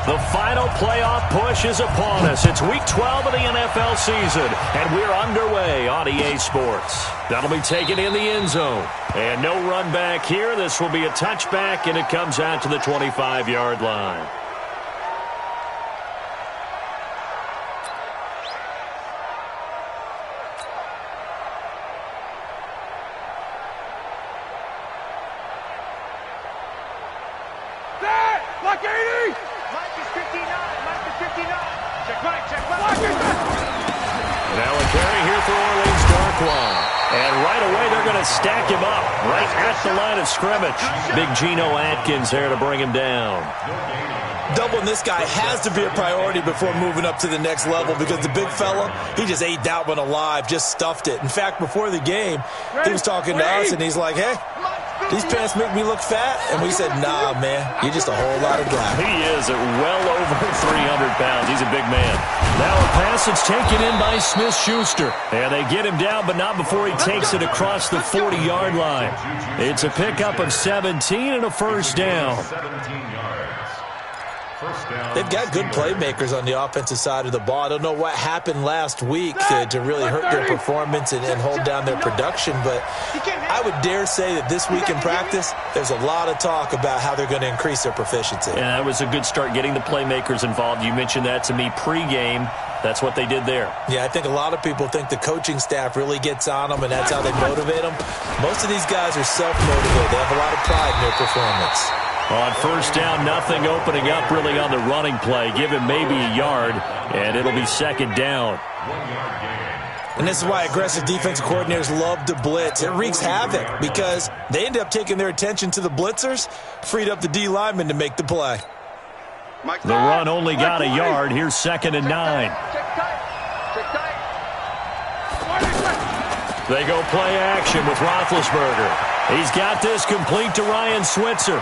The final playoff push is upon us. It's Week 12 of the NFL season, and we're underway on EA Sports. That'll be taken in the end zone. And no run back here. This will be a touchback, and it comes out to the 25-yard line. And right away, they're going to stack him up right at the line of scrimmage. Big Geno Atkins there to bring him down. Doubling this guy has to be a priority before moving up to the next level because the big fella, he just ate that one alive, just stuffed it. In fact, before the game, he was talking to us, and he's like, hey, these pants make me look fat? And we said, nah, man, you're just a whole lot of guy. He is at well over 300 pounds. He's a big man. Now a pass that's taken in by Smith-Schuster. And they get him down, but not before he takes it across the 40-yard line. It's a pickup of 17 and a first down. They've got good playmakers on the offensive side of the ball. I don't know what happened last week to really hurt their performance and hold down their production, but I would dare say that this week in practice, there's a lot of talk about how they're going to increase their proficiency. And that was a good start getting the playmakers involved. You mentioned that to me pregame. That's what they did there. Yeah, I think a lot of people think the coaching staff really gets on them, and that's how they motivate them. Most of these guys are self-motivated. They have a lot of pride in their performance. On first down, nothing opening up really on the running play. Give him maybe a yard, and it'll be second down. And this is why aggressive defensive coordinators love to blitz. It wreaks havoc because they end up taking their attention to the blitzers, freed up the D lineman to make the play. The run only got a yard. Here's second and 9. They go play action with Roethlisberger. He's got this complete to Ryan Switzer.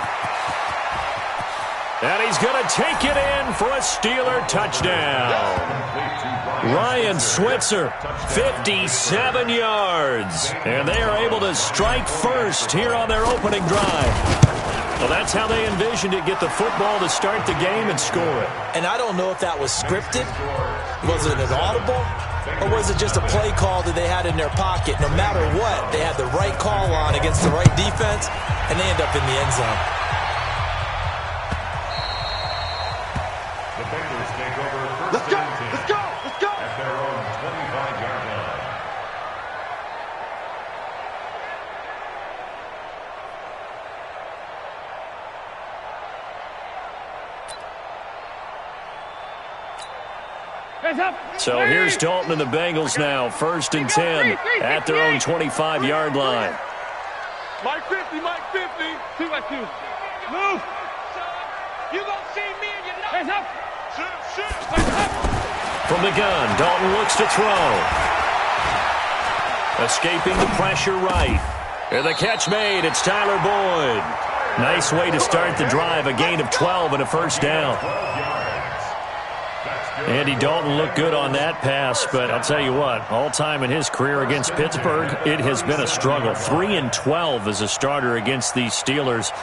And he's going to take it in for a Steeler touchdown. Ryan Switzer, 57 yards. And they are able to strike first here on their opening drive. Well, that's how they envisioned it, get the football to start the game and score it. And I don't know if that was scripted. Was it an audible? Or was it just a play call that they had in their pocket? No matter what, they had the right call on against the right defense, and they end up in the end zone. Let's go! Let's go! Let's go! At their own 25-yard line. So here's Dalton and the Bengals now. First and 10 at their own 25-yard line. Mike 50, Mike 50. 2-2. Move. You gonna see me and you're not. Hands up. From the gun, Dalton looks to throw. Escaping the pressure right. And the catch made. It's Tyler Boyd. Nice way to start the drive. A gain of 12 and a first down. Andy Dalton looked good on that pass, but I'll tell you what, all time in his career against Pittsburgh, it has been a struggle. 3-12 as a starter against these Steelers.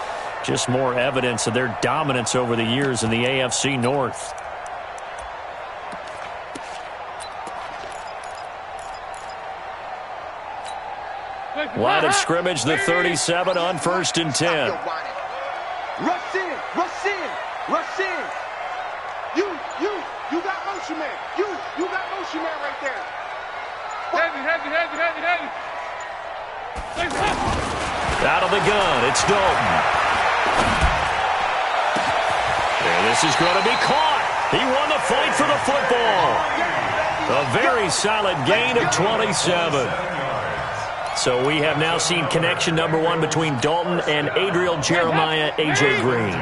Just more evidence of their dominance over the years in the AFC North. Line of scrimmage, the 37 on first and 10. Rush in, rush in, rush in. You got motion man. You got motion man right there. Heavy. Out of the gun, it's Dalton. And this is going to be caught. He won the fight for the football. A very solid gain of 27. So we have now seen connection number 1 between Dalton and Adriel Jeremiah, A.J. Green.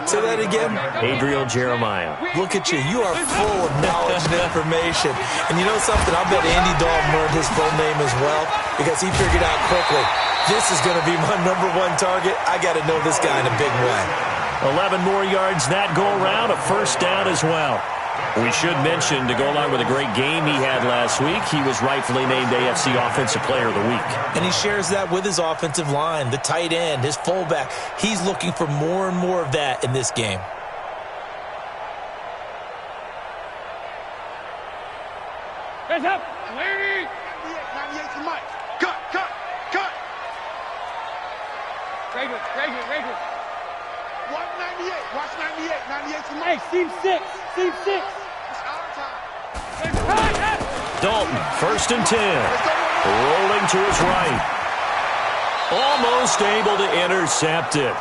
Say that again? Adriel Jeremiah. Look at you. You are full of knowledge and information. And you know something? I bet Andy Dalton learned his full name as well because he figured out quickly, this is going to be my number 1 target. I got to know this guy in a big way. 11 more yards that go around, a first down as well. We should mention, to go along with a great game he had last week, he was rightfully named AFC Offensive Player of the Week. And he shares that with his offensive line, the tight end, his fullback. He's looking for more and more of that in this game. up. Lady. 98 to Mike. Cut. Regular. 198. Watch 98. 98 to Mike. Hey, seam 6. It's our time. Dalton, 1st and 10. Rolling to his right. Almost able to intercept it.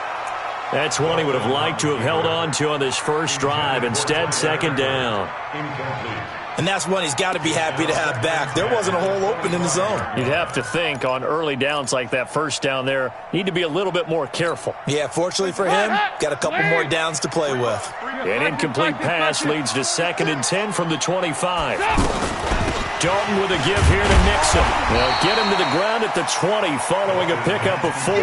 That's one he would have liked to have held on to on this first drive. Instead, 2nd down. And that's one he's got to be happy to have back. There wasn't a hole open in the zone. You'd have to think on early downs like that, first down there, need to be a little bit more careful. Yeah, fortunately for him, got a couple more downs to play with. An incomplete pass leads to 2nd and 10 from the 25. Dalton with a give here to Nixon. They'll get him to the ground at the 20 following a pickup of 4.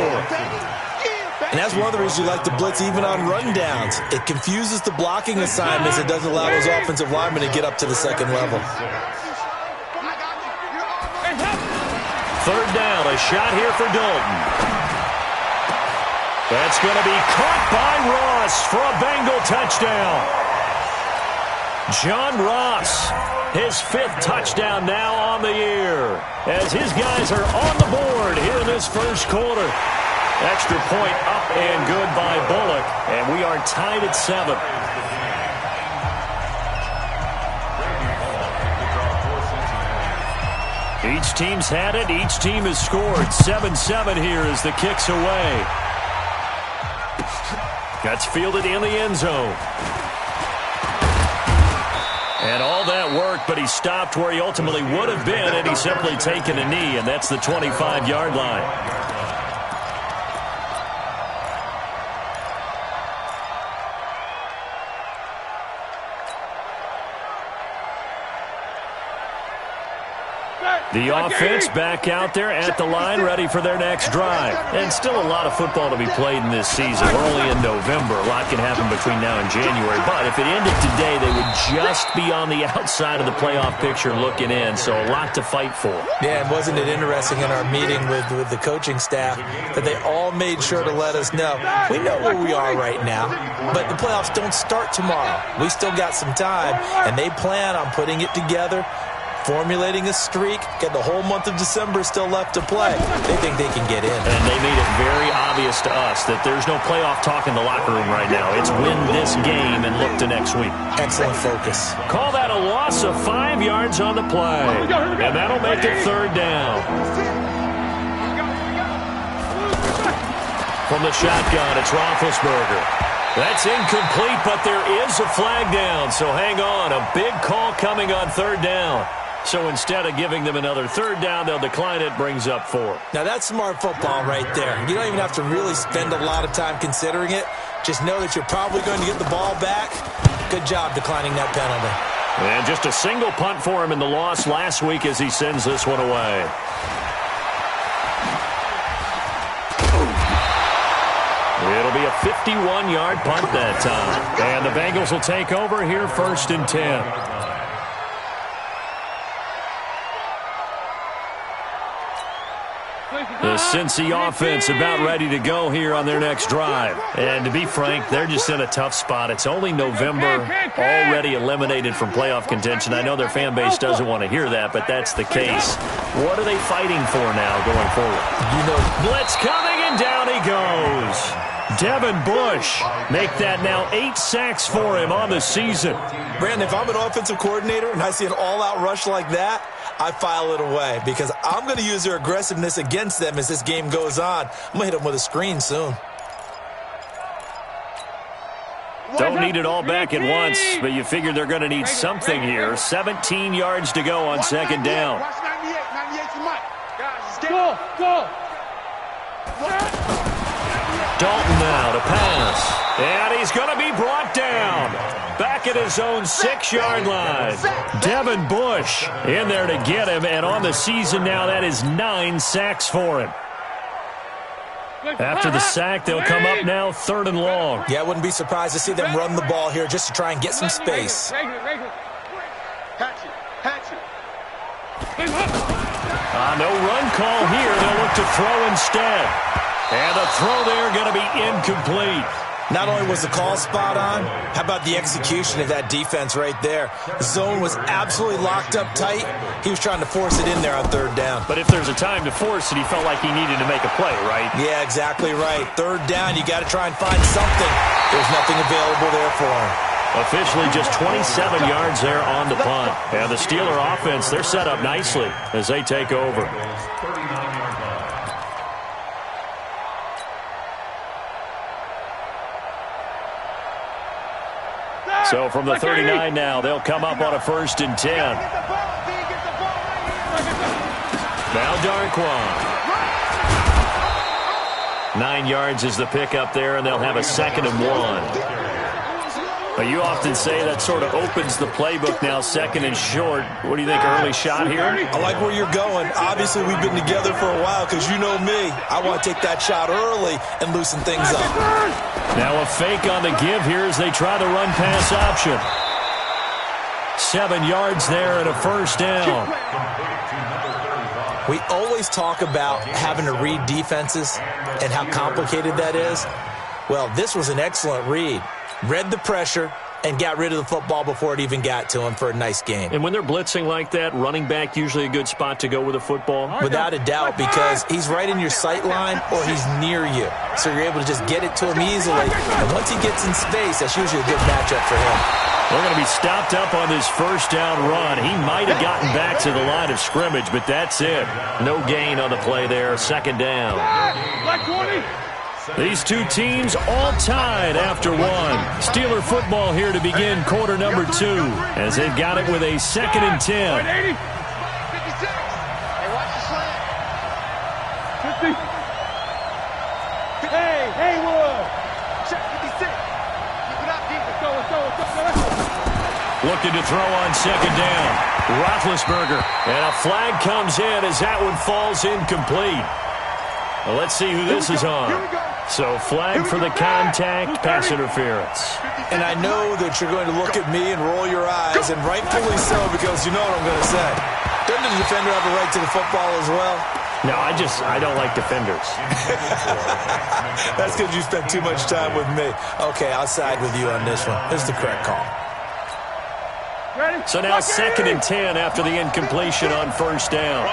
And that's one of the reasons you like to blitz even on rundowns. It confuses the blocking assignments. It doesn't allow those offensive linemen to get up to the 2nd level. 3rd down, a shot here for Dalton. That's going to be caught by Ross for a Bengal touchdown. John Ross, his 5th touchdown now on the year, as his guys are on the board here in this first quarter. Extra point up and good by Bullock, and we are tied at 7. Each team's had it. Each team has scored. 7-7 here as the kick's away. Gets fielded in the end zone. And all that work, but he stopped where he ultimately would have been had he simply taken a knee, and that's the 25-yard line. The offense back out there at the line, ready for their next drive. And still a lot of football to be played in this season. We're only in November. A lot can happen between now and January. But if it ended today, they would just be on the outside of the playoff picture looking in. So a lot to fight for. Yeah, and wasn't it interesting in our meeting with the coaching staff that they all made sure to let us know, we know where we are right now, but the playoffs don't start tomorrow. We still got some time, and they plan on putting it together, formulating a streak, got the whole month of December still left to play. They think they can get in. And they made it very obvious to us that there's no playoff talk in the locker room right now. It's win this game and look to next week. Excellent focus. Call that a loss of 5 yards on the play. And that'll make it 3rd down. From the shotgun, it's Roethlisberger. That's incomplete, but there is a flag down. So hang on. A big call coming on 3rd down. So instead of giving them another 3rd down, they'll decline it, brings up 4. Now that's smart football right there. You don't even have to really spend a lot of time considering it. Just know that you're probably going to get the ball back. Good job declining that penalty. And just a single punt for him in the loss last week as he sends this one away. It'll be a 51-yard punt that time. And the Bengals will take over here 1st and 10. The Cincy offense about ready to go here on their next drive. And to be frank, they're just in a tough spot. It's only November, already eliminated from playoff contention. I know their fan base doesn't want to hear that, but that's the case. What are they fighting for now going forward? Blitz coming, and down he goes. Devin Bush, make that now 8 sacks for him on the season. Brandon, if I'm an offensive coordinator and I see an all-out rush like that, I file it away because I'm going to use their aggressiveness against them as this game goes on. I'm going to hit them with a screen soon. Don't need it all back at once, but you figure they're going to need something here. 17 yards to go on 2nd down. Watch 98 to Mike. Go. Dalton now to pass. And he's going to be brought down. Back at his own 6-yard line. Devin Bush in there to get him. And on the season now, that is 9 sacks for him. After the sack, they'll come up now 3rd and long. Yeah, I wouldn't be surprised to see them run the ball here just to try and get some space. No run call here. They'll look to throw instead. And the throw there going to be incomplete. Not only was the call spot on, how about the execution of that defense right there? The zone was absolutely locked up tight. He was trying to force it in there on third down. But if there's a time to force it, he felt like he needed to make a play, right? Yeah, exactly right. Third down, you got to try and find something. There's nothing available there for him. Officially just 27 yards there on the punt. And the Steeler offense, they're set up nicely as they take over. So from the 39 now, they'll come up on a 1st and 10. Now Darquan. 9 yards is the pickup there, and they'll have a 2nd and 1. But you often say that sort of opens the playbook now, 2nd and short. What do you think, early shot here? I like where you're going. Obviously, we've been together for a while because you know me. I want to take that shot early and loosen things up. Now a fake on the give here as they try the run-pass option. 7 yards there and a 1st down. We always talk about having to read defenses and how complicated that is. Well, this was an excellent read. Read the pressure and got rid of the football before it even got to him for a nice game. And when they're blitzing like that, running back usually a good spot to go with the football? Without a doubt, because he's right in your sight line or he's near you. So you're able to just get it to him easily. And once he gets in space, that's usually a good matchup for him. They're going to be stopped up on this 1st down run. He might have gotten back to the line of scrimmage, but that's it. No gain on the play there. 2nd down. Like 20. These two teams all tied after 1. Steeler football here to begin quarter number 2 as they've got it with a 2nd and 10. 80. 56. Hey, watch the slant. 50. Hey, Haywood. Check 56. Keep it up, deep. Let's go. Looking to throw on 2nd down. Roethlisberger. And a flag comes in as that one falls incomplete. Well, let's see who this is on. So flag for the contact, pass interference. And I know that you're going to look at me and roll your eyes, and rightfully so, because you know what I'm going to say. Doesn't the defender have a right to the football as well? No, I don't like defenders. That's because you spent too much time with me. Okay, I'll side with you on this one. This is the correct call. So now 2nd and 10 after the incompletion on 1st down.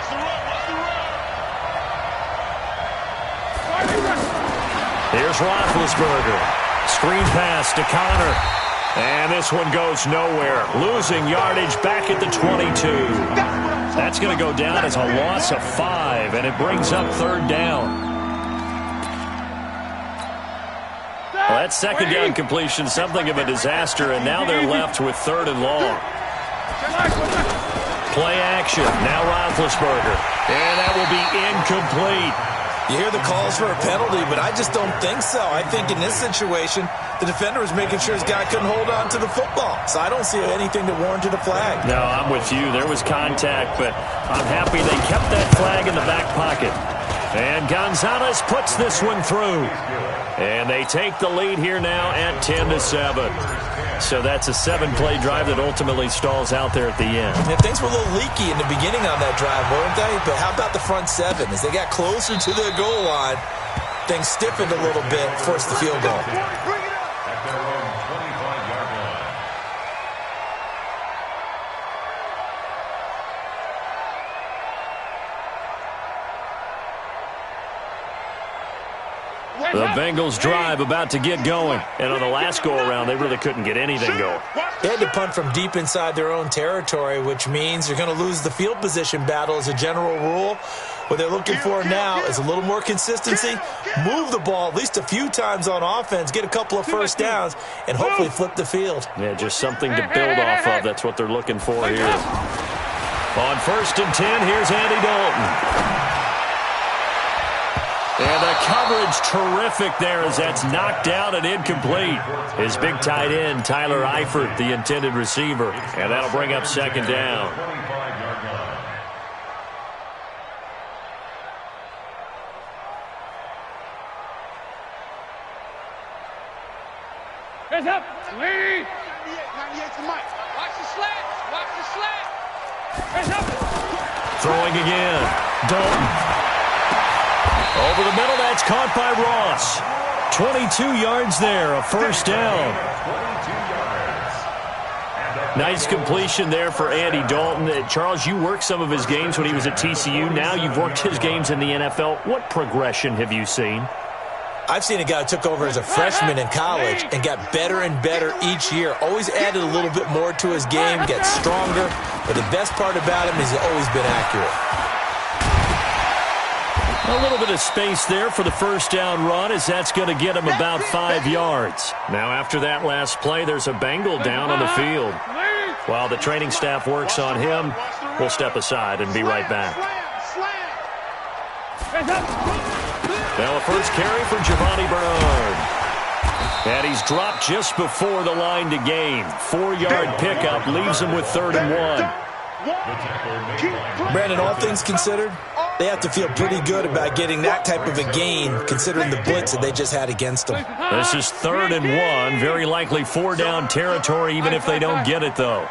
Here's Roethlisberger. Screen pass to Connor. And this one goes nowhere. Losing yardage back at the 22. That's going to go down as a loss of 5, and it brings up 3rd down. Well, that 2nd down completion, something of a disaster, and now they're left with 3rd and long. Play action. Now Roethlisberger. And that will be incomplete. You hear the calls for a penalty, but I just don't think so. I think in this situation, the defender was making sure his guy couldn't hold on to the football. So I don't see anything that warranted a flag. No, I'm with you. There was contact, but I'm happy they kept that flag in the back pocket. And Gonzalez puts this one through. And they take the lead here now at 10-7. So that's a 7-play drive that ultimately stalls out there at the end. And things were a little leaky in the beginning on that drive, weren't they? But how about the front 7? As they got closer to their goal line, things stiffened a little bit, forced the field goal. The Bengals drive about to get going. And on the last go-around, they really couldn't get anything going. They had to punt from deep inside their own territory, which means you're going to lose the field position battle as a general rule. What they're looking for now is a little more consistency, move the ball at least a few times on offense, get a couple of 1st downs, and hopefully flip the field. Yeah, just something to build off of. That's what they're looking for here. On 1st and 10, here's Andy Dalton. And the coverage terrific there as that's knocked down and incomplete. His big tight end, Tyler Eifert, the intended receiver. And that'll bring up 2nd down. Hands up. Lead. 98 to Mike. Watch the slant. Watch the slant. Hands up. Throwing again. Dalton. Over the middle, that's caught by Ross. 22 yards there, a first down. Nice completion there for Andy Dalton. Charles, you worked some of his games when he was at TCU. Now you've worked his games in the NFL. What progression have you seen? I've seen a guy who took over as a freshman in college and got better and better each year. Always added a little bit more to his game, gets stronger. But the best part about him is he's always been accurate. A little bit of space there for the first down run, as that's going to get him about 5 yards. Now after that last play, there's a Bengal down on the field. While the training staff works on him, we'll step aside and be right back. Now a first carry for Giovanni Bernard. And he's dropped just before the line to gain. 4-yard pickup leaves him with 3rd and 1. Brandon, all things considered, they have to feel pretty good about getting that type of a gain, considering the blitz that they just had against them. This is 3rd and 1. Very likely 4-down territory, even if they don't get it, though.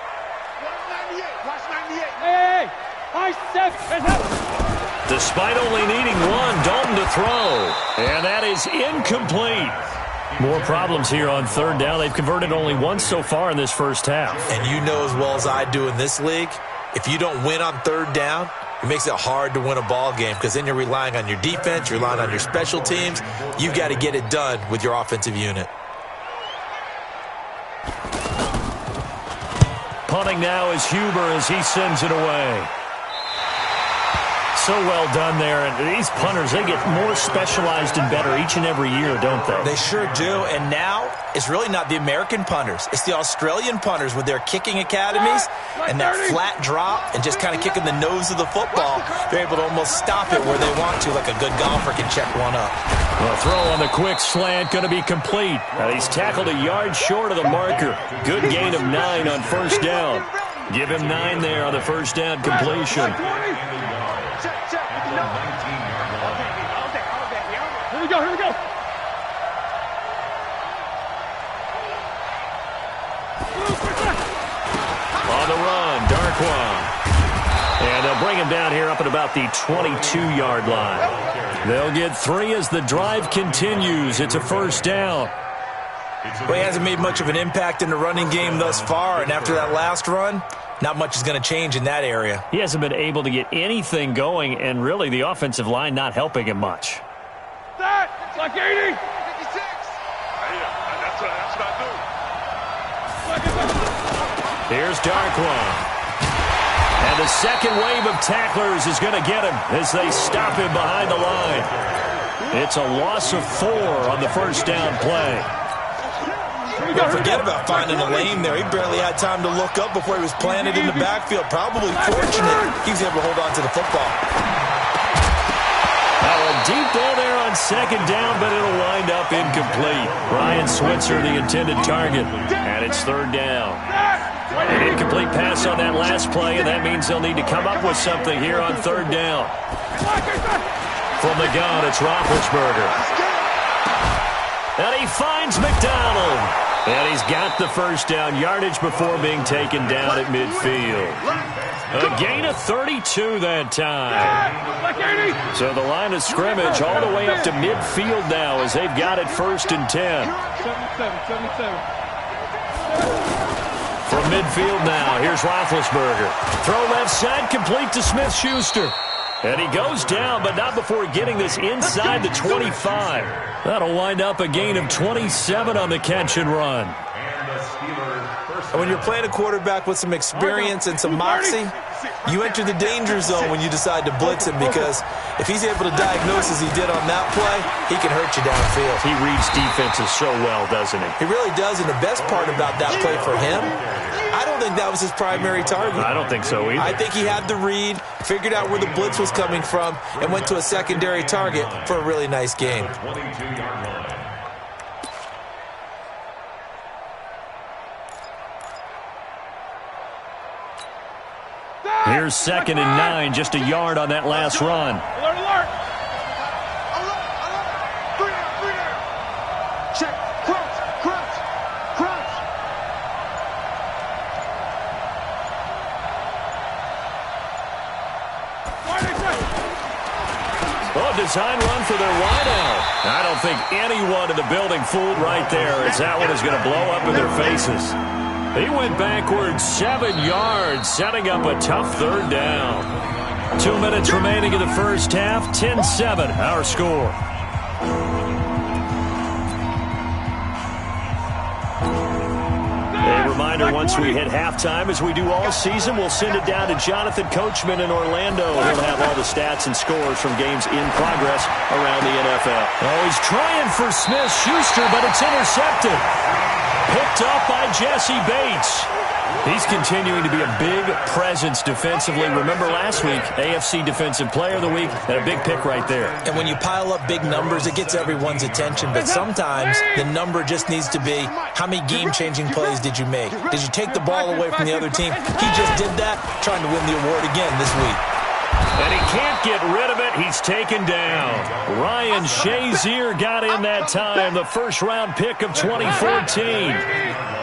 Despite only needing one, Dalton to throw. And that is incomplete. More problems here on 3rd down. They've converted only once so far in this first half. And you know as well as I do in this league, if you don't win on 3rd down, it makes it hard to win a ball game because then you're relying on your defense, you're relying on your special teams. You've got to get it done with your offensive unit. Punting now is Huber as he sends it away. So well done there. And these punters, they get more specialized and better each and every year, don't they? They sure do. And now it's really not the American punters. It's the Australian punters with their kicking academies and that flat drop and just kind of kicking the nose of the football. They're able to almost stop it where they want to, like a good golfer can check one up. The throw on the quick slant going to be complete. Now he's tackled a yard short of the marker. Good gain of 9 on first down. Give him 9 there on the first down completion. Here we go, here we go. On the run, Darkwa. And they'll bring him down here up at about the 22-yard line. They'll get 3 as the drive continues. It's a first down. Well, he hasn't made much of an impact in the running game thus far, and after that last run, not much is going to change in that area. He hasn't been able to get anything going, and really the offensive line not helping him much. That, like 80. 56. That's what I do. Here's Darkwa. And the second wave of tacklers is going to get him as they stop him behind the line. It's a loss of 4 on the first down play. Don't forget about finding a lane there. He barely had time to look up before he was planted in the backfield. Probably fortunate he was able to hold on to the football. A deep ball there on second down, but it'll wind up incomplete. Ryan Switzer, the intended target, and it's 3rd down. An incomplete pass on that last play, and that means they'll need to come up with something here on 3rd down. From the gun, it's Roethlisberger. And he finds McDonald. And he's got the first down yardage before being taken down at midfield. A gain of 32 that time. So the line of scrimmage all the way up to midfield now as they've got it 1st and 10. 77. From midfield now, here's Roethlisberger. Throw left side, complete to Smith-Schuster. And he goes down, but not before getting this inside the 25. That'll wind up a gain of 27 on the catch and run. And when you're playing a quarterback with some experience and some moxie, you enter the danger zone when you decide to blitz him, because if he's able to diagnose as he did on that play, he can hurt you downfield. He reads defenses so well, doesn't he? He really does, and the best part about that play for him, I don't think that was his primary target. I don't think so either. I think he had the read, figured out where the blitz was coming from, and went to a secondary target for a really nice game. Here's 2nd and 9, just a yard on that last run. Alert, alert. Check. Crouch. Oh, design run for their wideout. I don't think anyone in the building fooled right there, as that one is going to blow up in their faces. He went backwards 7 yards, setting up a tough third down. 2 minutes remaining in the first half, 10-7 our score. A reminder, once we hit halftime, as we do all season, we'll send it down to Jonathan Coachman in Orlando. He'll have all the stats and scores from games in progress around the NFL. Oh, he's trying for Smith-Schuster, but it's intercepted. Picked up by Jesse Bates. He's continuing to be a big presence defensively. Remember last week, AFC Defensive Player of the Week, and a big pick right there. And when you pile up big numbers, it gets everyone's attention. But sometimes the number just needs to be, how many game-changing plays did you make? Did you take the ball away from the other team? He just did that, trying to win the award again this week. And he can't get rid of it. He's taken down. Ryan Shazier got in that time, the first-round pick of 2014.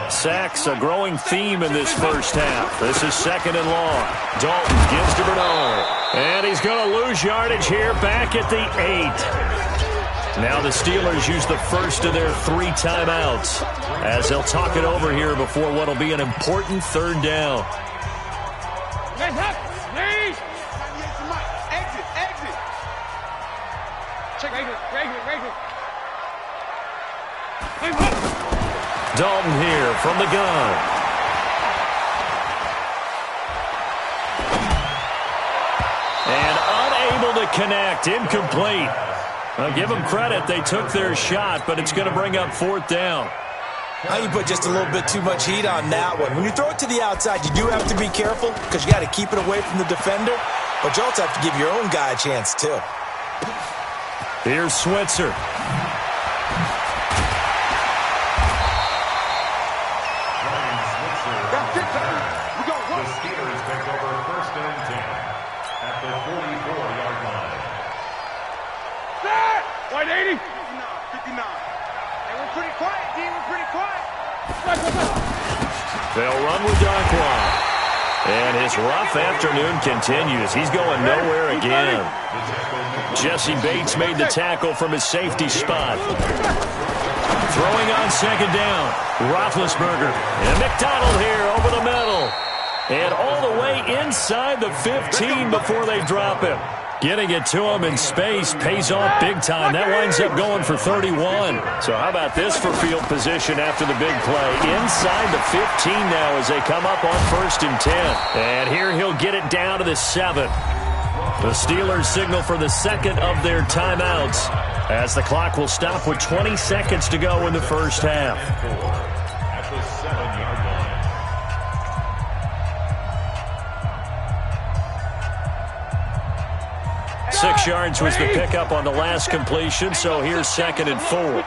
Sacks, a growing theme in this first half. This is 2nd and long. Dalton gives to Bernard. And he's going to lose yardage here back at the 8. Now the Steelers use the first of their 3 timeouts as they'll talk it over here before what will be an important third down. Dalton here from the gun. And unable to connect. Incomplete. I'll give them credit. They took their shot, but it's going to bring up 4th down. Now you put just a little bit too much heat on that one. When you throw it to the outside, you do have to be careful because you got to keep it away from the defender. But you also have to give your own guy a chance, too. Here's Switzer. White 80. 59. Hey, we're pretty quiet, D. We're pretty quiet. They'll run with Darkwa. And his rough afternoon continues. He's going nowhere again. Jesse Bates made the tackle from his safety spot. Throwing on 2nd down. Roethlisberger. And McDonald here over the middle. And all the way inside the 15 before they drop him. Getting it to him in space pays off big time. That winds up going for 31. So how about this for field position after the big play? Inside the 15 now as they come up on 1st and 10. And here he'll get it down to the 7. The Steelers signal for the 2nd of their timeouts as the clock will stop with 20 seconds to go in the first half. At the 7-yard line. 6 yards was the pickup on the last completion, so here's 2nd and 4.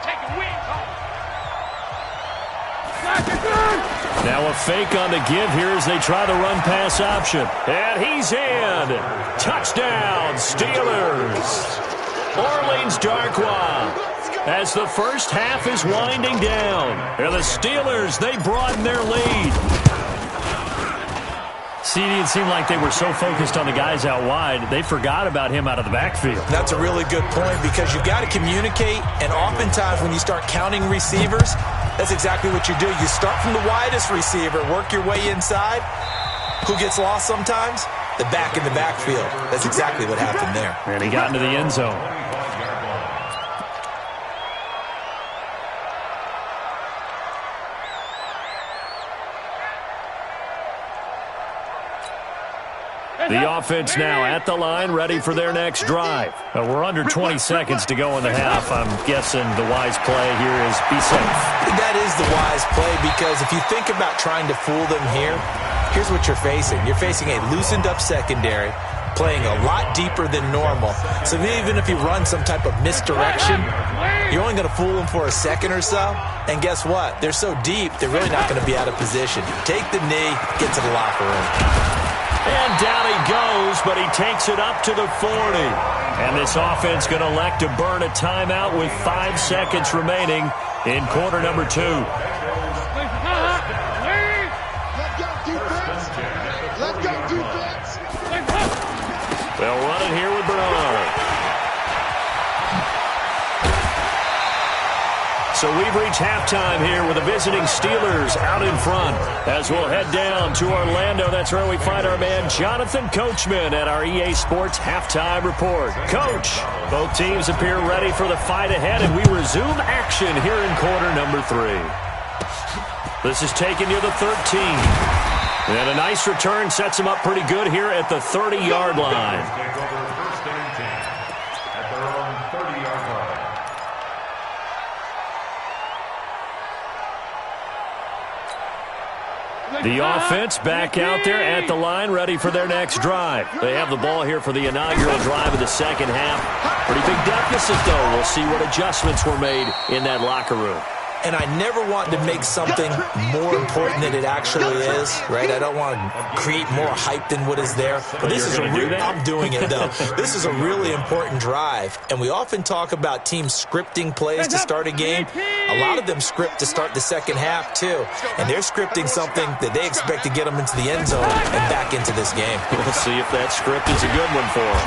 Now a fake on the give here as they try the run-pass option. And he's in. Touchdown, Steelers. Orleans Darkwa. As the first half is winding down. And the Steelers, they broaden their lead. CD, it seemed like they were so focused on the guys out wide, they forgot about him out of the backfield. That's a really good point because you've got to communicate, and oftentimes when you start counting receivers, that's exactly what you do. You start from the widest receiver, work your way inside. Who gets lost sometimes? The back in the backfield. That's exactly what happened there. And he got into the end zone. The offense now at the line, ready for their next drive. We're under 20 seconds to go in the half. I'm guessing the wise play here is be safe. That is the wise play because if you think about trying to fool them here, here's what you're facing. You're facing a loosened-up secondary, playing a lot deeper than normal. So even if you run some type of misdirection, you're only going to fool them for a second or so. And guess what? They're so deep, they're really not going to be out of position. Take the knee, get to the locker room. And down he goes, but he takes it up to the 40. And this offense going to elect to burn a timeout with 5 seconds remaining in quarter number 2. Let's go, defense. Let's go, defense. They'll run it here with Bernard. So we've reached halftime here with the visiting Steelers out in front. As we'll head down to Orlando, that's where we find our man Jonathan Coachman at our EA Sports Halftime Report. Coach, both teams appear ready for the fight ahead, and we resume action here in quarter number 3. This is taken near the 13. And a nice return sets him up pretty good here at the 30-yard line. The offense back out there at the line, ready for their next drive. They have the ball here for the inaugural drive of the second half. Pretty big deficit, though. We'll see what adjustments were made in that locker room. And I never want to make something more important than it actually is, right? I don't want to create more hype than what is there. But this is I'm doing it, though. This is a really important drive. And we often talk about teams scripting plays to start a game. A lot of them script to start the second half, too. And they're scripting something that they expect to get them into the end zone and back into this game. We'll see if that script is a good one for them.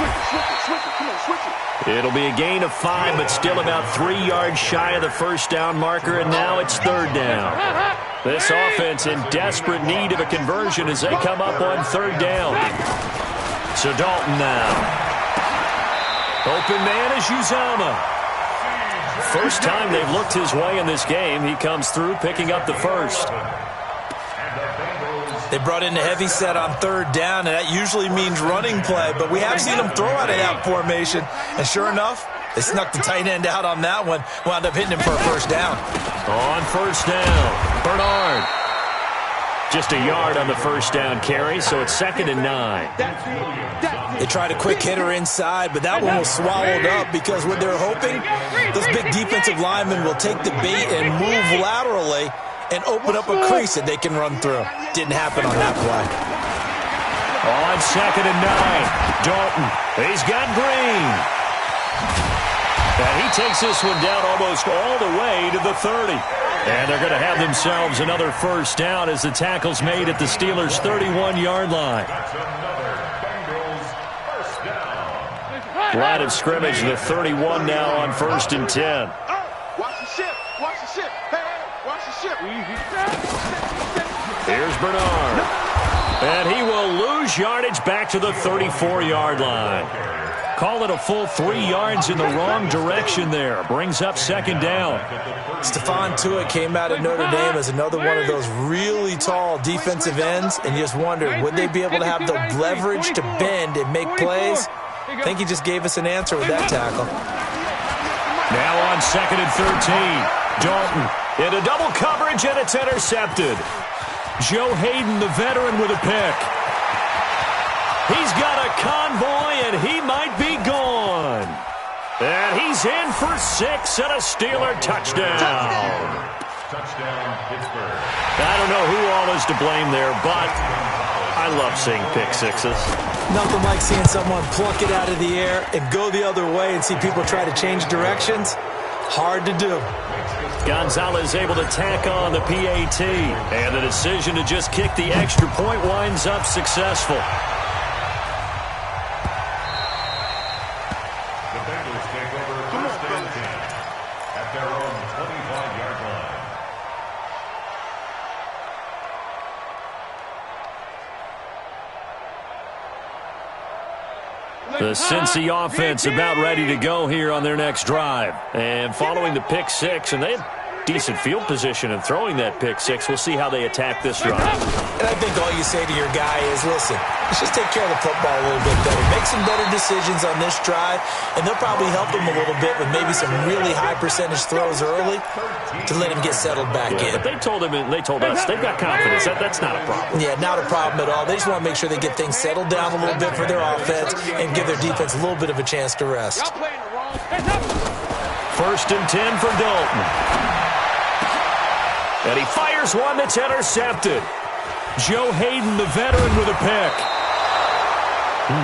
It'll be a gain of 5, but still about 3 yards shy of the first down marker, and now it's third down. This offense in desperate need of a conversion as they come up on third down. So Dalton now. Open man is Uzama. First time they've looked his way in this game. He comes through picking up the first. They brought in the heavy set on third down, and that usually means running play, but we have seen them throw out of that formation. And sure enough, they snuck the tight end out on that one, wound up hitting him for a first down. On first down, Bernard. Just a yard on the first down carry, so it's 2nd and 9. They tried a quick hitter inside, but that one was swallowed up because what they're hoping, those big defensive linemen will take the bait and move laterally and open up a crease that they can run through. Didn't happen on that play. On 2nd and 9, Dalton. He's got Green. And he takes this one down almost all the way to the 30. And they're going to have themselves another first down as the tackle's made at the Steelers' 31-yard line. Line of scrimmage, the 31 now on 1st and 10. Watch the ship. Watch the ship. Hey, watch the ship. Here's Bernard. And he will lose yardage back to the 34-yard line. Call it a full 3 yards in the wrong direction there. Brings up 2nd down. Stephon Tuitt came out of Notre Dame as another one of those really tall defensive ends, and you just wondered, would they be able to have the leverage to bend and make plays? I think he just gave us an answer with that tackle. Now on 2nd and 13. Dalton into double coverage, and it's intercepted. Joe Hayden, the veteran, with a pick. He's got a convoy, and he might be gone. And he's in for 6 and a Steeler touchdown. Touchdown, Pittsburgh. I don't know who all is to blame there, but I love seeing pick sixes. Nothing like seeing someone pluck it out of the air and go the other way and see people try to change directions. Hard to do. Gonzalez able to tack on the PAT. And the decision to just kick the extra point winds up successful. The Bengals take over 1st and 10 at their own 25-yard line. The Cincy offense about ready to go here on their next drive. And following the pick six, and they have decent field position and throwing that pick six. We'll see how they attack this drive. And I think all you say to your guy is, listen, let's just take care of the football a little bit better. Make some better decisions on this drive, and they'll probably help him a little bit with maybe some really high percentage throws early to let him get settled back in. But they told him, and they told us, they've got confidence. That's not a problem. Yeah, not a problem at all. They just want to make sure they get things settled down a little bit for their offense and give their defense a little bit of a chance to rest. 1st and 10 for Dalton. And he fires one that's intercepted. Joe Hayden, the veteran, with a pick.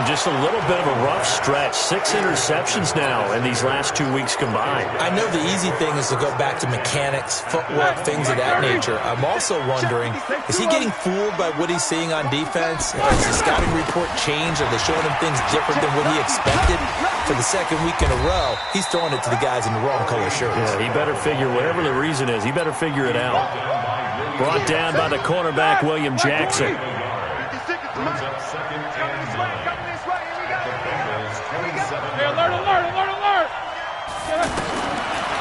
Just a little bit of a rough stretch. 6 interceptions now in these last 2 weeks combined. I know the easy thing is to go back to mechanics, footwork, things of that nature. I'm also wondering, is he getting fooled by what he's seeing on defense? Has the scouting report changed? Are they showing him things different than what he expected? For the second week in a row, he's throwing it to the guys in the wrong color shirts. Yeah, he better figure, whatever the reason is, he better figure it out. Brought down by the cornerback, William Jackson.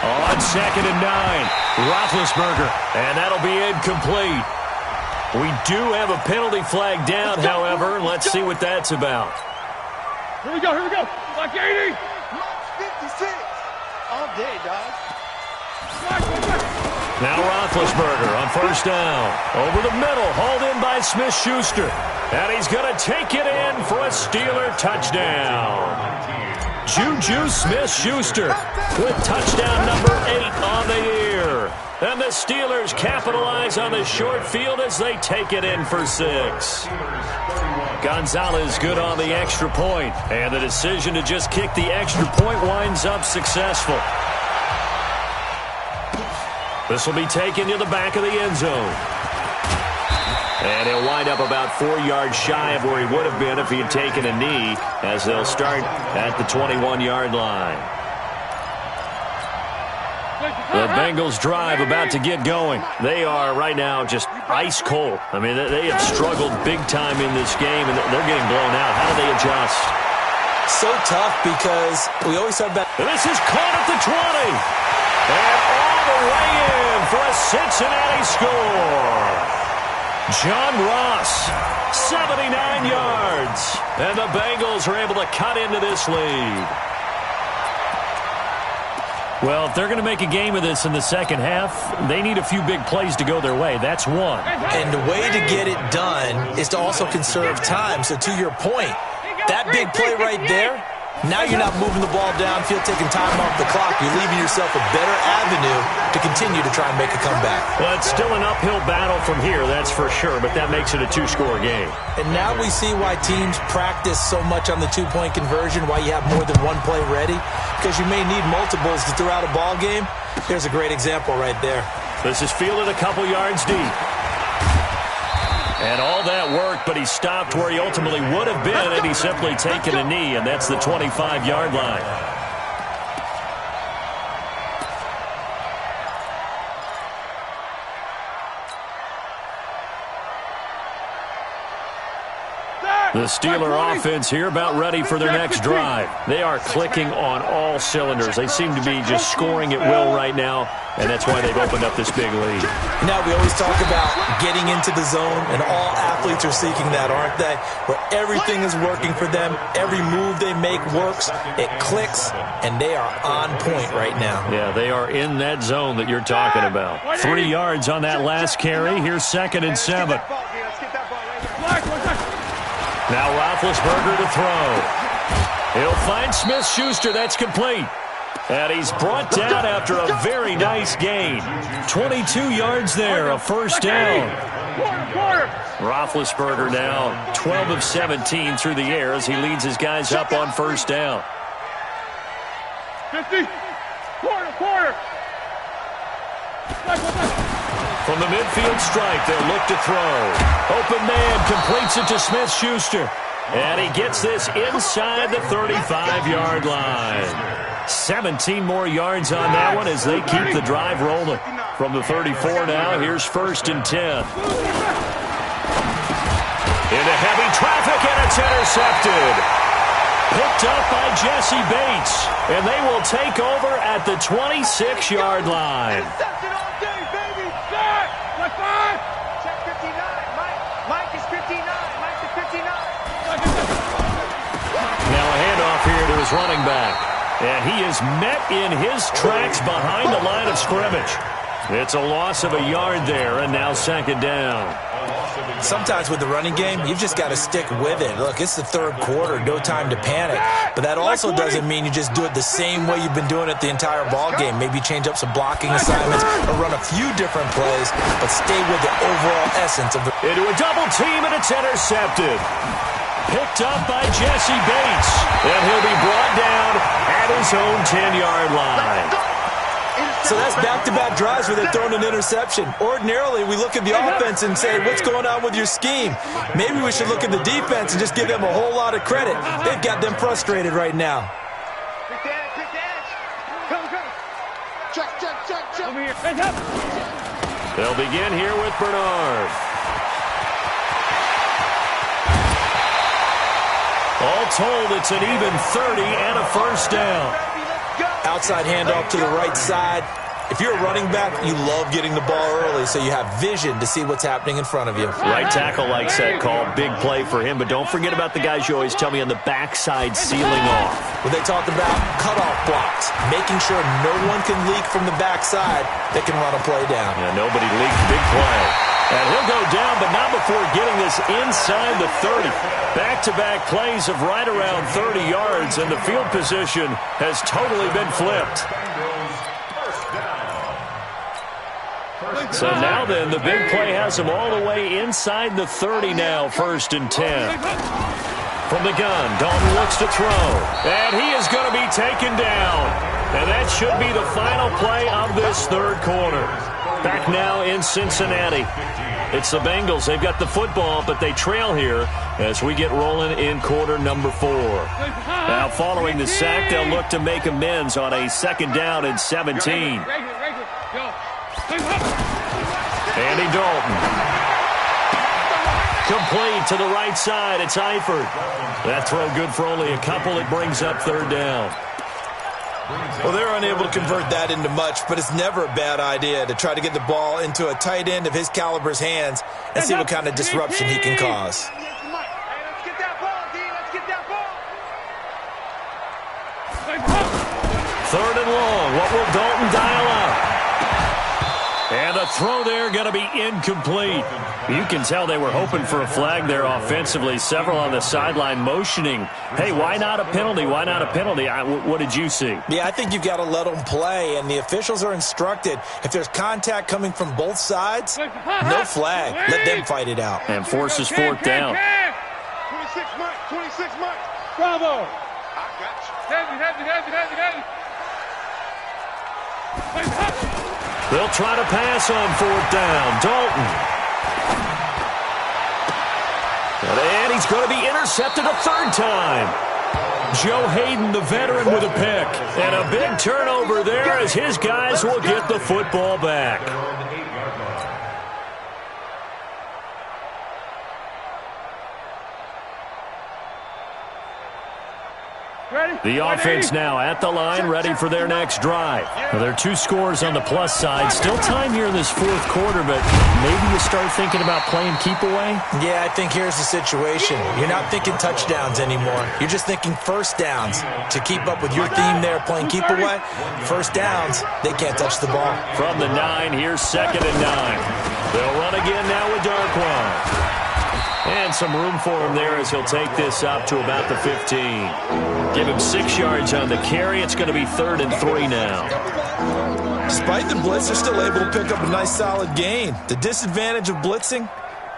On 2nd and 9, Roethlisberger, and that'll be incomplete. We do have a penalty flag down, however. Let's see what that's about. Here we go, Black 80. March 56. All day, dog. Now Roethlisberger on 1st down. Over the middle, hauled in by Smith-Schuster. And he's going to take it in for a Steeler touchdown. Juju Smith-Schuster with touchdown number 8 on the year. And the Steelers capitalize on the short field as they take it in for 6. Gonzalez good on the extra point. And the decision to just kick the extra point winds up successful. This will be taken to the back of the end zone. And he'll wind up about 4 yards shy of where he would have been if he had taken a knee, as they'll start at the 21-yard line. The Bengals drive about to get going. They are right now just ice cold. I mean, they have struggled big time in this game, and they're getting blown out. How do they adjust? So tough because we always talk about... And this is caught at the 20. And all the way in for a Cincinnati score. John Ross, 79 yards. And the Bengals are able to cut into this lead. Well, if they're going to make a game of this in the second half, they need a few big plays to go their way. That's one. And the way to get it done is to also conserve time. So to your point, that big play right there, now you're not moving the ball downfield, taking time off the clock. You're leaving yourself a better avenue to continue to try and make a comeback. Well, it's still an uphill battle from here, that's for sure, but that makes it a 2-score game. And now we see why teams practice so much on the 2-point conversion, why you have more than one play ready, because you may need multiples to throw out a ball game. There's a great example right there. This is fielded a couple yards deep. And all that worked, but he stopped where he ultimately would have been, and he's simply taken a knee, and that's the 25-yard line. The Steeler offense here about ready for their next drive. They are clicking on all cylinders. They seem to be just scoring at will right now, and that's why they've opened up this big lead. Now, we always talk about getting into the zone, and all athletes are seeking that, aren't they? Where everything is working for them. Every move they make works. It clicks, and they are on point right now. Yeah, they are in that zone that you're talking about. 3 yards on that last carry. Here's 2nd and 7. Now Roethlisberger to throw. He'll find Smith-Schuster. That's complete. And he's brought down after a very nice gain. 22 yards there, a 1st down. Roethlisberger now 12 of 17 through the air as he leads his guys up on 1st down. 50. Quarter. From the midfield stripe, they'll look to throw. Open man completes it to Smith-Schuster. And he gets this inside the 35-yard line. 17 more yards on that one as they keep the drive rolling. From the 34 now, here's 1st and 10. Into heavy traffic, and it's intercepted. Picked up by Jesse Bates. And they will take over at the 26-yard line. Now a handoff here to his running back. And he is met in his tracks behind the line of scrimmage. It's a loss of a yard there, and now 2nd down. Sometimes with the running game, you've just got to stick with it. Look, it's the 3rd quarter, no time to panic. But that also doesn't mean you just do it the same way you've been doing it the entire ball game. Maybe change up some blocking assignments or run a few different plays, but stay with the overall essence of the... Into a double team, and it's intercepted. picked up by Jesse Bates. And he'll be brought down at his own 10-yard line. So that's back-to-back drives where they've thrown an interception. Ordinarily, we look at the offense and say, what's going on with your scheme? Maybe we should look at the defense and just give them a whole lot of credit. They've got them frustrated right now. Quick dash. Come. Check. Over here. Hands up. They'll begin here with Bernard. All told, it's an even 30 and a first down. Outside handoff to the right side. If you're a running back, you love getting the ball early so you have vision to see what's happening in front of you. Right tackle likes that call. Big play for him, but don't forget about the guys you always tell me on the backside sealing off. When they talked about cutoff blocks, making sure no one can leak from the backside that can run a play down. Yeah, nobody leaked. Big play. And he'll go down, but not before getting this inside the 30. Back-to-back plays of right around 30 yards, and the field position has totally been flipped. So now then, the big play has him all the way inside the 30 now, 1st and 10. From the gun, Dalton looks to throw, and he is going to be taken down. And that should be the final play of this third quarter. Back now in Cincinnati. It's the Bengals. They've got the football, but they trail here as we get rolling in quarter number 4. Now, following the sack, they'll look to make amends on a 2nd down and 17. Andy Dalton. Complete to the right side. It's Eifert. That throw good for only a couple. It brings up 3rd down. Well, they're unable to convert that into much, but it's never a bad idea to try to get the ball into a tight end of his caliber's hands and see what kind of disruption he can cause. Hey, let's get that ball, D. Let's get that ball. 3rd and long. What will Dalton dial up? And the throw there going to be incomplete. You can tell they were hoping for a flag there offensively. Several on the sideline motioning. Hey, why not a penalty? Why not a penalty? What did you see? Yeah, I think you've got to let them play, and the officials are instructed. If there's contact coming from both sides, no flag. Let them fight it out. And forces 4th down. 26 months. Bravo. I got you. Heavy. They'll try to pass on 4th down. Dalton. And he's going to be intercepted a 3rd time. Joe Hayden, the veteran, with a pick. And a big turnover there as his guys will get the football back. The offense now at the line, ready for their next drive. Well, there are 2 scores on the plus side. Still time here in this 4th quarter, but maybe you start thinking about playing keep away? Yeah, I think here's the situation. You're not thinking touchdowns anymore. You're just thinking 1st downs. To keep up with your theme there, playing keep away, 1st downs, they can't touch the ball. From the 9, here's 2nd and 9. They'll run again now with Darkwan. And some room for him there as he'll take this up to about the 15. Give him 6 yards on the carry. It's going to be 3rd and 3 now. Despite the blitz, they're still able to pick up a nice solid gain. The disadvantage of blitzing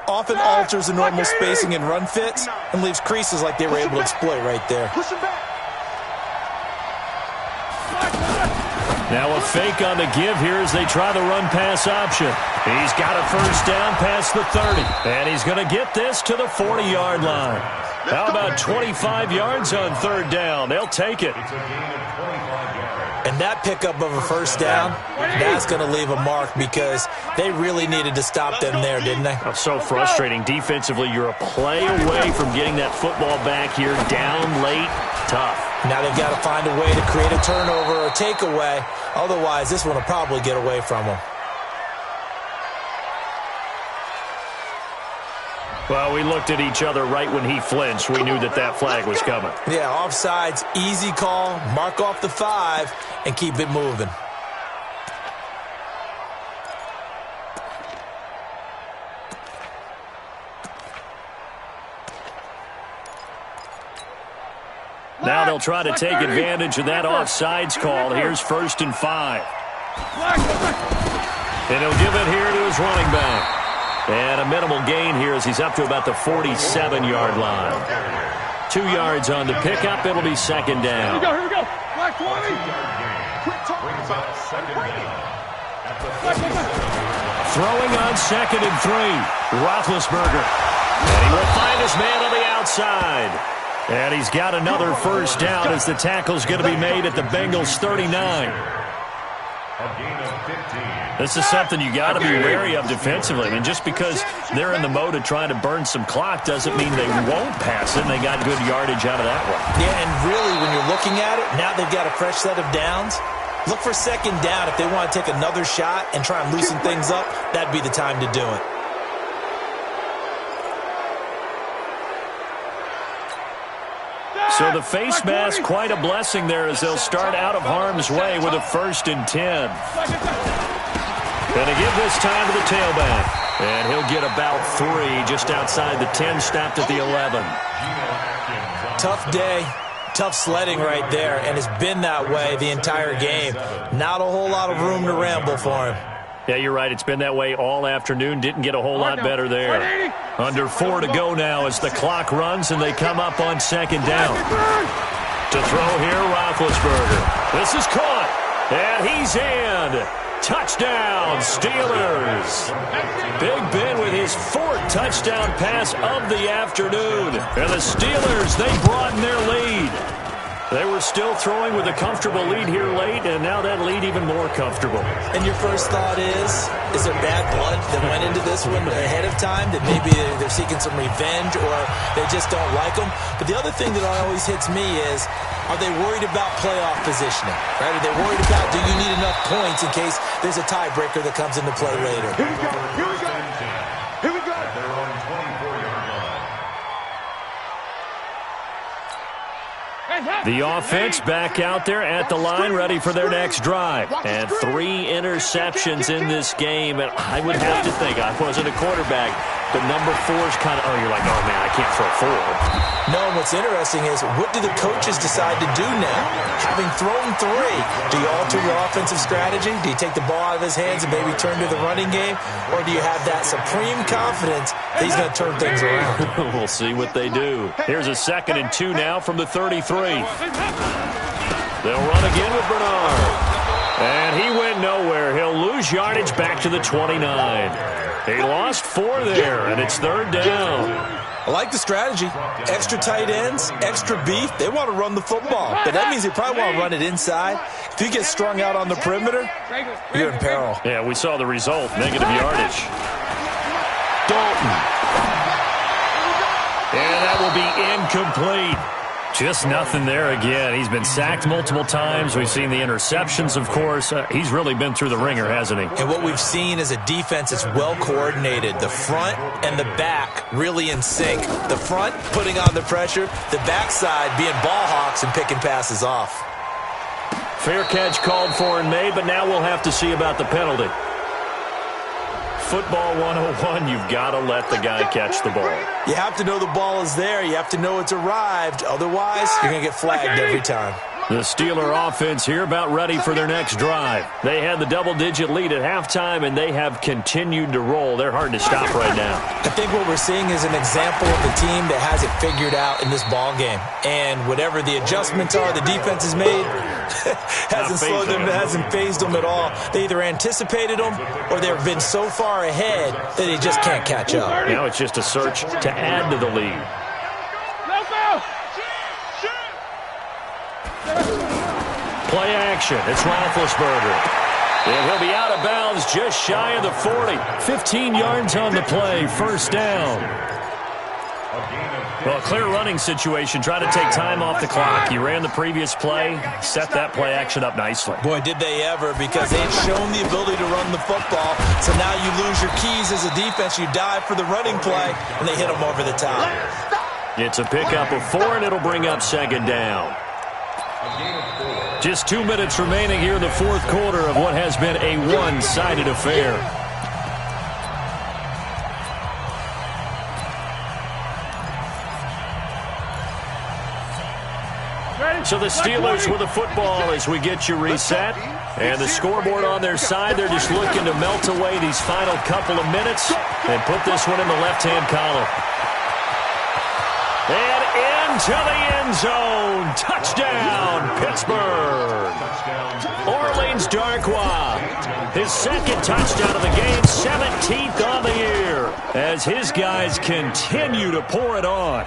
often alters the normal spacing and run fits and leaves creases like they were able to exploit right there. Push him back. Now a fake on the give here as they try the run-pass option. He's got a 1st down past the 30. And he's going to get this to the 40-yard line. How about 25 yards on 3rd down? They'll take it. And that pickup of a 1st down, that's going to leave a mark because they really needed to stop them there, didn't they? That's so frustrating. Defensively, you're a play away from getting that football back here. Down late, tough. Now they've got to find a way to create a turnover or takeaway. Otherwise, this one will probably get away from them. Well, we looked at each other right when he flinched. We knew that that flag was coming. Yeah, offsides, easy call, mark off the 5, and keep it moving. Now they'll try to take advantage of that offsides call. Here's 1st and 5. And he'll give it here to his running back. And a minimal gain here as he's up to about the 47-yard line. 2 yards on the pickup. It'll be second down. Here we go. Black 20. Throwing on 2nd and 3. Roethlisberger. And he will find his man on the outside. And he's got another first down as the tackle's going to be made at the Bengals 39. This is something you got to be wary of defensively. I mean, just because they're in the mode of trying to burn some clock doesn't mean they won't pass it, and they got good yardage out of that one. Yeah, and really, when you're looking at it, now they've got a fresh set of downs. Look for second down. If they want to take another shot and try and loosen things up, that'd be the time to do it. So the face mask, quite a blessing there as they'll start out of harm's way with a 1st and 10. Going to give this time to the tailback. And he'll get about 3 just outside the 10, stopped at the 11. Tough day, tough sledding right there, and it's been that way the entire game. Not a whole lot of room to ramble for him. Yeah, you're right. It's been that way all afternoon. Didn't get a whole lot better there. Under 4 to go now as the clock runs and they come up on 2nd down. To throw here, Roethlisberger. This is caught, and he's in. Touchdown, Steelers. Big Ben with his 4th touchdown pass of the afternoon. And the Steelers, they broaden their lead. They were still throwing with a comfortable lead here late, and now that lead even more comfortable. And your first thought is there bad blood that went into this one ahead of time, that maybe they're seeking some revenge or they just don't like them? But the other thing that always hits me is, are they worried about playoff positioning? Right? Are they worried about, do you need enough points in case there's a tiebreaker that comes into play later? Here we go. Here we go. Here we go. They're on 24-yard line. The offense back out there at the line, ready for their next drive. And 3 interceptions in this game. And I would have to think, I wasn't a quarterback, but number 4's kind of, you're like, oh, man, I can't throw 4. No, and what's interesting is, what do the coaches decide to do now? Having thrown 3, do you alter your offensive strategy? Do you take the ball out of his hands and maybe turn to the running game? Or do you have that supreme confidence that he's going to turn things around? We'll see what they do. Here's a 2nd and 2 now from the 33. They'll run again with Bernard. And he went nowhere. He'll lose yardage back to the 29. He lost 4 there, and it's 3rd down. I like the strategy. Extra tight ends, extra beef. They want to run the football, but that means they probably want to run it inside. If you get strung out on the perimeter, you're in peril. Yeah, we saw the result, negative yardage. Dalton. And that will be incomplete. Just nothing there again. He's been sacked multiple times. We've seen the interceptions, of course. He's really been through the ringer, hasn't he? And what we've seen is a defense that's well coordinated. The front and the back really in sync. The front putting on the pressure. The backside being ball hawks and picking passes off. Fair catch called for and made, but now we'll have to see about the penalty. Football 101, you've got to let the guy catch the ball. You have to know the ball is there. You have to know it's arrived. Otherwise, you're going to get flagged every time. The Steeler offense here about ready for their next drive. They had the double-digit lead at halftime, and they have continued to roll. They're hard to stop right now. I think what we're seeing is an example of the team that has it figured out in this ball game. And whatever the adjustments are the defense has made, hasn't slowed them, hasn't phased them at all. They either anticipated them or they've been so far ahead that they just can't catch up. Now it's just a search to add to the lead. Play action. It's Roethlisberger. And he'll be out of bounds just shy of the 40. 15 yards on the play. First down. Well, a clear running situation. Try to take time off the clock. You ran the previous play, set that play action up nicely. Boy, did they ever, because they've shown the ability to run the football. So now you lose your keys as a defense. You dive for the running play, and they hit them over the top. It's a pickup of 4, and it'll bring up second down. Just 2 minutes remaining here in the fourth quarter of what has been a one-sided affair. So the Steelers with the football as we get you reset. And the scoreboard on their side, they're just looking to melt away these final couple of minutes and put this one in the left-hand column. And into the end zone. Touchdown, Pittsburgh. Orleans Darkwa, his second touchdown of the game, 17th on the year, as his guys continue to pour it on.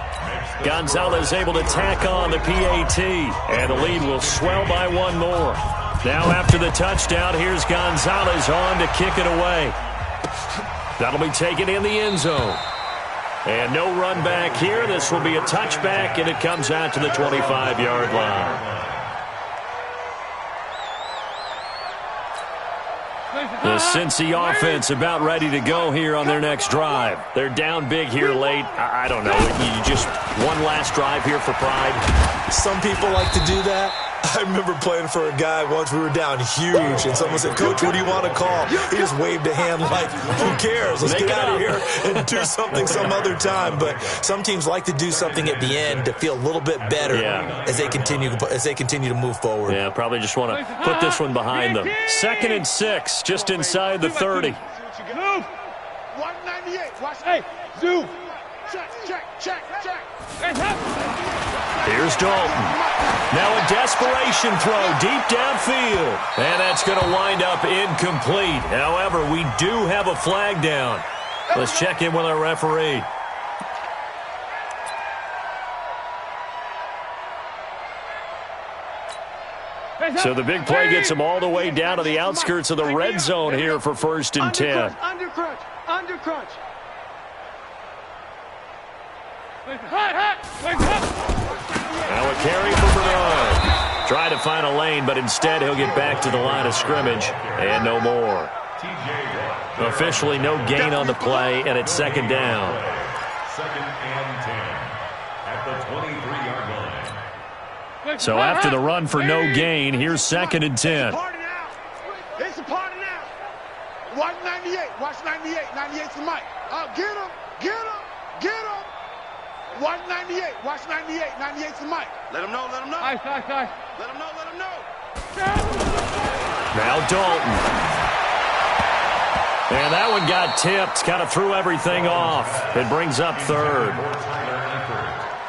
Gonzalez able to tack on the PAT, and the lead will swell by one more. Now after the touchdown, here's Gonzalez on to kick it away. That'll be taken in the end zone. And no run back here. This will be a touchback, and it comes out to the 25-yard line. The Cincy offense about ready to go here on their next drive. They're down big here late. I don't know. You just one last drive here for pride. Some people like to do that. I remember playing for a guy once. We were down huge, and someone said, "Coach, what do you want to call?" He just waved a hand like, "Who cares? Let's get out of here and do something some other time." But some teams like to do something at the end to feel a little bit better as they continue to move forward. Yeah, probably just want to put this one behind them. 2nd and 6, just inside the 30. Move. 198. Watch. Hey, zoom. Check. Here's Dalton. Now a desperation throw deep downfield. And that's going to wind up incomplete. However, we do have a flag down. Let's check in with our referee. So the big play gets him all the way down to the outskirts of the red zone here for 1st and 10. Under crunch. Now a carry for Bernard. Try to find a lane, but instead he'll get back to the line of scrimmage and no more. Officially no gain on the play, and it's 2nd down. 2nd and 10 at the 23-yard line. So after the run for no gain, here's 2nd and 10. It's a party now. Watch 98. Watch 98. 98's the mic. Get him. 198. Watch 98. 98's the mic. Let him know. Nice. Let him know. Now Dalton. And that one got tipped. Kind of threw everything off. It brings up 3rd.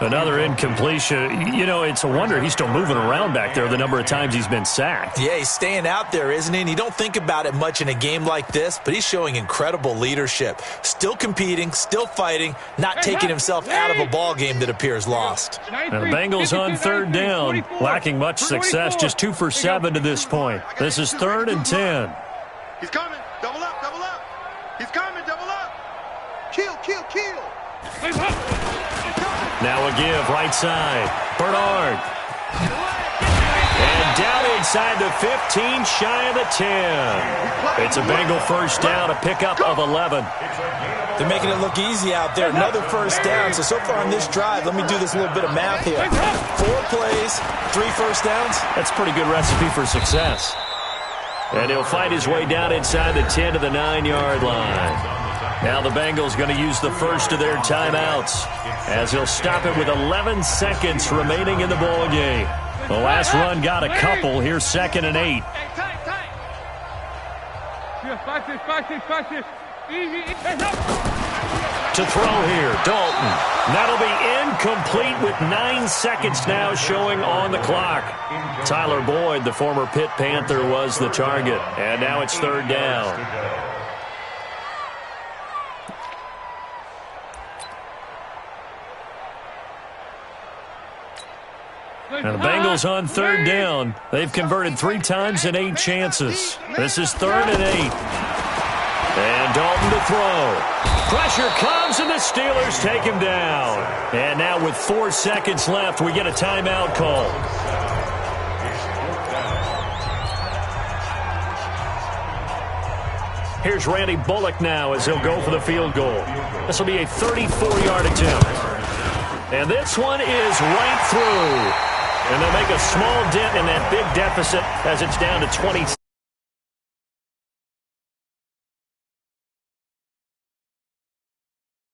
Another incompletion. You know, it's a wonder he's still moving around back there the number of times he's been sacked. Yeah, he's staying out there, isn't he? And you don't think about it much in a game like this, but he's showing incredible leadership. Still competing, still fighting, not taking himself out of a ball game that appears lost. Now the Bengals on 3rd down, lacking much success, just 2 for 7 to this point. This is 3rd and 10. He's coming. Double up. He's coming. Double up. Kill. Now a give, right side. Bernard. And down inside the 15, shy of the 10. It's a Bengal 1st down, a pickup of 11. They're making it look easy out there. Another 1st down. So far on this drive, let me do this little bit of math here. 4 plays, 3 1st downs. That's a pretty good recipe for success. And he'll fight his way down inside the 10 to the 9-yard line. Now the Bengals going to use the first of their timeouts, as he'll stop it with 11 seconds remaining in the ball game. The last run got a couple. Here's 2nd and 8. To throw here, Dalton. That'll be incomplete with 9 seconds now showing on the clock. Tyler Boyd, the former Pitt Panther, was the target. And now it's 3rd down. Now the Bengals on 3rd down. They've converted 3 times in 8 chances. This is 3rd and 8. And Dalton to throw. Pressure comes, and the Steelers take him down. And now with 4 seconds left, we get a timeout call. Here's Randy Bullock now as he'll go for the field goal. This will be a 34-yard attempt. And this one is right through. And they'll make a small dent in that big deficit as it's down to 20.